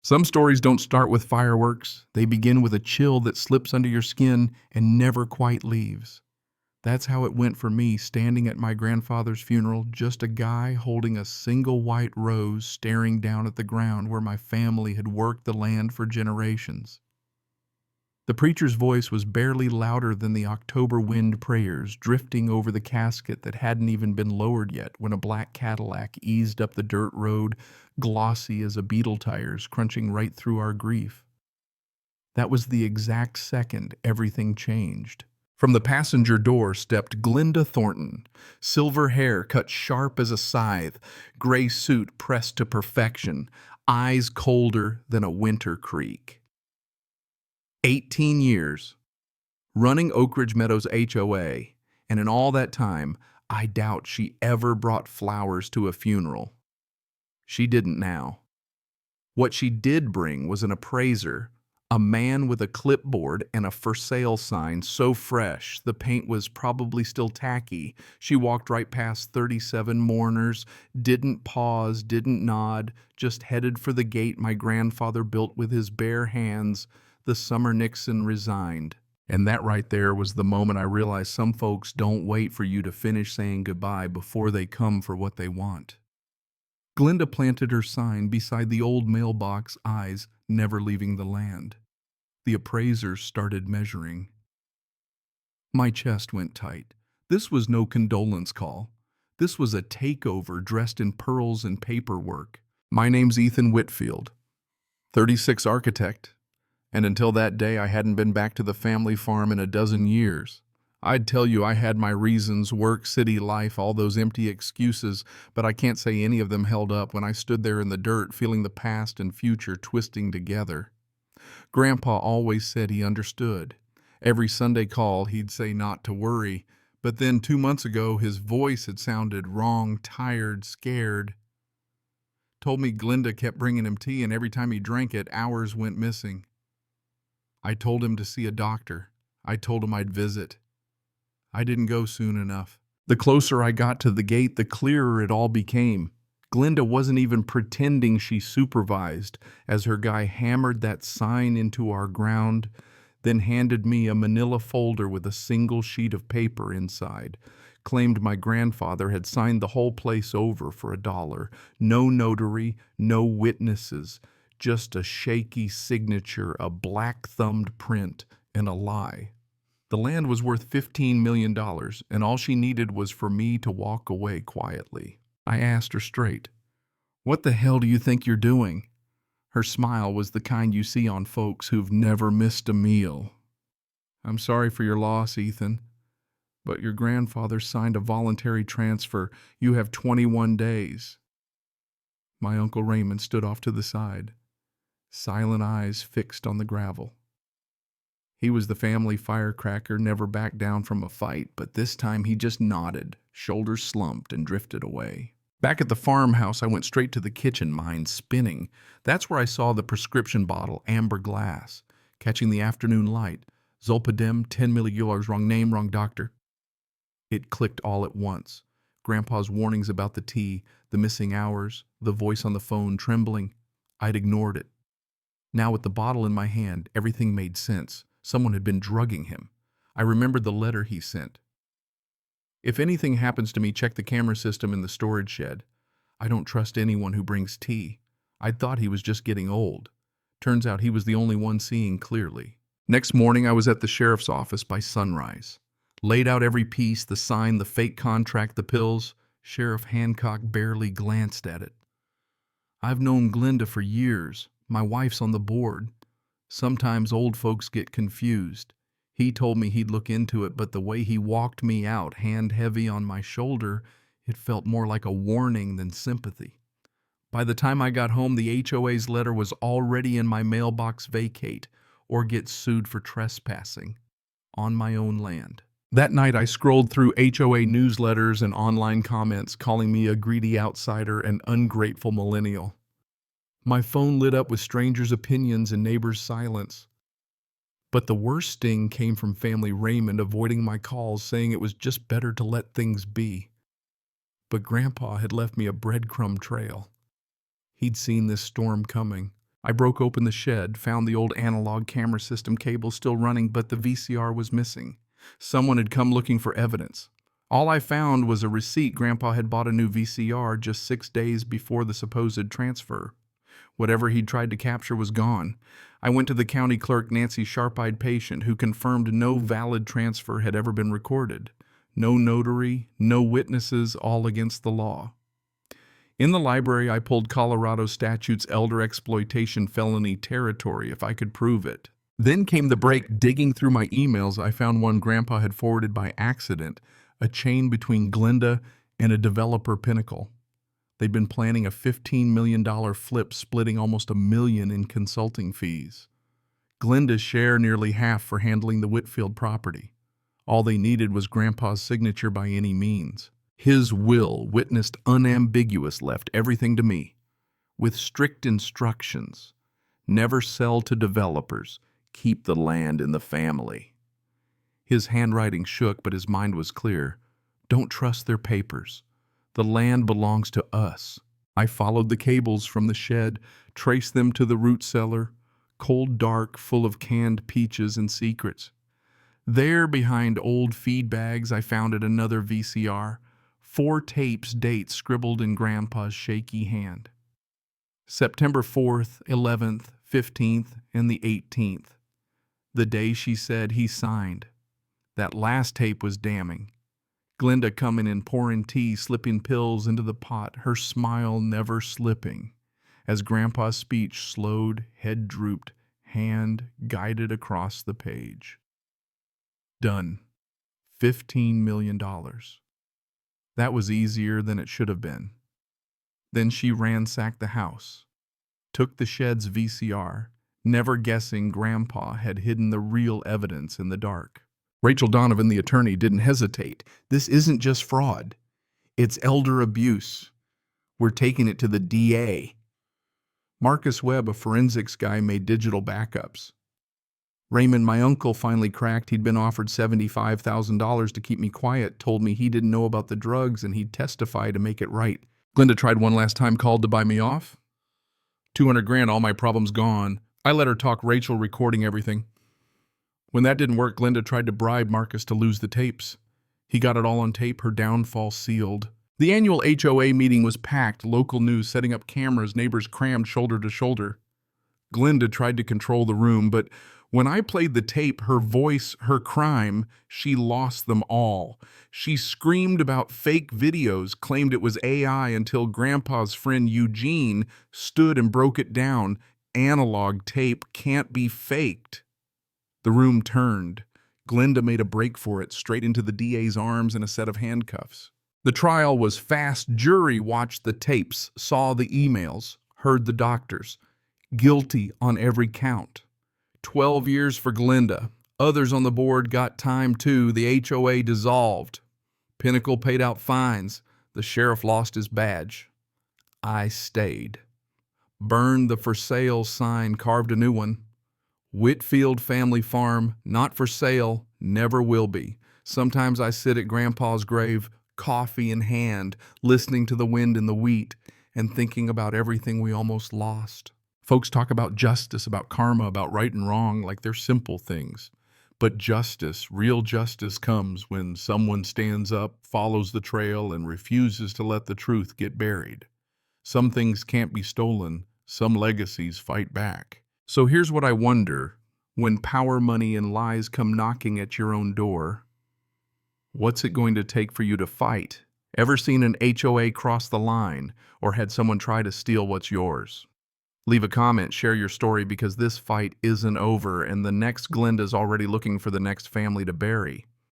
Some stories don't start with fireworks. They begin with a chill that slips under your skin and never quite leaves. That's how it went for me, standing at my grandfather's funeral, just a guy holding a single white rose staring down at the ground where my family had worked the land for generations. The preacher's voice was barely louder than the October wind prayers drifting over the casket that hadn't even been lowered yet when a black Cadillac eased up the dirt road, glossy as a beetle tires, crunching right through our grief. That was the exact second everything changed. From the passenger door stepped Glinda Thornton, silver hair cut sharp as a scythe, gray suit pressed to perfection, eyes colder than a winter creek. 18 years, running Oak Ridge Meadows HOA, and in all that time, I doubt she ever brought flowers to a funeral. She didn't now. What she did bring was an appraiser, a man with a clipboard and a for sale sign so fresh the paint was probably still tacky. She walked right past 37 mourners, didn't pause, didn't nod, just headed for the gate my grandfather built with his bare hands the summer Nixon resigned. And that right there was the moment I realized some folks don't wait for you to finish saying goodbye before they come for what they want. Glinda planted her sign beside the old mailbox, eyes never leaving the land. The appraisers started measuring. My chest went tight. This was no condolence call. This was a takeover dressed in pearls and paperwork. My name's Ethan Whitfield, 36 architect, and until that day I hadn't been back to the family farm in a dozen years. I'd tell you I had my reasons, work, city life, all those empty excuses, but I can't say any of them held up when I stood there in the dirt feeling the past and future twisting together. Grandpa always said he understood. Every Sunday call he'd say not to worry, but then 2 months ago his voice had sounded wrong, tired, scared. Told me Glinda kept bringing him tea and every time he drank it, hours went missing. I told him to see a doctor. I told him I'd visit. I didn't go soon enough. The closer I got to the gate, the clearer it all became. Glinda wasn't even pretending she supervised as her guy hammered that sign into our ground, then handed me a manila folder with a single sheet of paper inside. Claimed my grandfather had signed the whole place over for $1. No notary, no witnesses, just a shaky signature, a black-thumbed print, and a lie. The land was worth $15 million, and all she needed was for me to walk away quietly. I asked her straight, "What the hell do you think you're doing?" Her smile was the kind you see on folks who've never missed a meal. "I'm sorry for your loss, Ethan, but your grandfather signed a voluntary transfer. You have 21 days. My Uncle Raymond stood off to the side, silent eyes fixed on the gravel. He was the family firecracker, never backed down from a fight, but this time he just nodded, shoulders slumped, and drifted away. Back at the farmhouse, I went straight to the kitchen, mind spinning. That's where I saw the prescription bottle, amber glass, catching the afternoon light. Zolpidem, 10 milligulars, wrong name, wrong doctor. It clicked all at once. Grandpa's warnings about the tea, the missing hours, the voice on the phone trembling. I'd ignored it. Now with the bottle in my hand, everything made sense. Someone had been drugging him. I remembered the letter he sent. "If anything happens to me, check the camera system in the storage shed. I don't trust anyone who brings tea." I'd thought he was just getting old. Turns out he was the only one seeing clearly. Next morning, I was at the sheriff's office by sunrise. Laid out every piece, the sign, the fake contract, the pills. Sheriff Hancock barely glanced at it. "I've known Glinda for years. My wife's on the board. Sometimes old folks get confused. He told me he'd look into it, but the way he walked me out, hand heavy on my shoulder, it felt more like a warning than sympathy. By the time I got home, the HOA's letter was already in my mailbox: vacate or get sued for trespassing on my own land. That night I scrolled through HOA newsletters and online comments calling me a greedy outsider and ungrateful millennial. My phone lit up with strangers' opinions and neighbors' silence. But the worst sting came from family Raymond avoiding my calls, saying it was just better to let things be. But Grandpa had left me a breadcrumb trail. He'd seen this storm coming. I broke open the shed, found the old analog camera system cable still running, but the VCR was missing. Someone had come looking for evidence. All I found was a receipt Grandpa had bought a new VCR just 6 days before the supposed transfer. Whatever he'd tried to capture was gone. I went to the county clerk, Nancy's sharp-eyed patient, who confirmed no valid transfer had ever been recorded. No notary, no witnesses, all against the law. In the library, I pulled Colorado statutes elder exploitation felony territory if I could prove it. Then came the break. Digging through my emails, I found one Grandpa had forwarded by accident, a chain between Glenda and a developer Pinnacle. They'd been planning a $15 million flip, splitting almost $1 million in consulting fees. Glenda's share nearly half for handling the Whitfield property. All they needed was Grandpa's signature by any means. His will, witnessed unambiguous, left everything to me, with strict instructions. Never sell to developers. Keep the land in the family. His handwriting shook, but his mind was clear. Don't trust their papers. The land belongs to us. I followed the cables from the shed, traced them to the root cellar, cold dark, full of canned peaches and secrets. There, behind old feed bags, I found another VCR, 4 tapes, dates scribbled in Grandpa's shaky hand. September 4th, 11th, 15th, and the 18th. The day she said he signed. That last tape was damning. Glenda coming in, pouring tea, slipping pills into the pot, her smile never slipping. As Grandpa's speech slowed, head drooped, hand guided across the page. Done. $15 million. That was easier than it should have been. Then she ransacked the house, took the shed's VCR, never guessing Grandpa had hidden the real evidence in the dark. Rachel Donovan, the attorney, didn't hesitate. This isn't just fraud. It's elder abuse. We're taking it to the DA. Marcus Webb, a forensics guy, made digital backups. Raymond, my uncle, finally cracked. He'd been offered $75,000 to keep me quiet, told me he didn't know about the drugs and he'd testify to make it right. Glenda tried one last time, called to buy me off. 200 grand, all my problems gone. I let her talk, Rachel recording everything. When that didn't work, Glenda tried to bribe Marcus to lose the tapes. He got it all on tape, her downfall sealed. The annual HOA meeting was packed, local news setting up cameras, neighbors crammed shoulder to shoulder. Glenda tried to control the room, but when I played the tape, her voice, her crime, she lost them all. She screamed about fake videos, claimed it was AI until Grandpa's friend Eugene stood and broke it down. Analog tape can't be faked. The room turned. Glenda made a break for it, straight into the DA's arms and a set of handcuffs. The trial was fast. Jury watched the tapes, saw the emails, heard the doctors. Guilty on every count. 12 years for Glenda. Others on the board got time too. The HOA dissolved. Pinnacle paid out fines. The sheriff lost his badge. I stayed. Burned the for sale sign, carved a new one. Whitfield Family Farm, not for sale, never will be. Sometimes I sit at Grandpa's grave, coffee in hand, listening to the wind in the wheat, and thinking about everything we almost lost. Folks talk about justice, about karma, about right and wrong, like they're simple things. But justice, real justice, comes when someone stands up, follows the trail, and refuses to let the truth get buried. Some things can't be stolen. Some legacies fight back. So here's what I wonder. When power, money, and lies come knocking at your own door, what's it going to take for you to fight? Ever seen an HOA cross the line, or had someone try to steal what's yours? Leave a comment, share your story, because this fight isn't over, and the next Glenda's already looking for the next family to bury.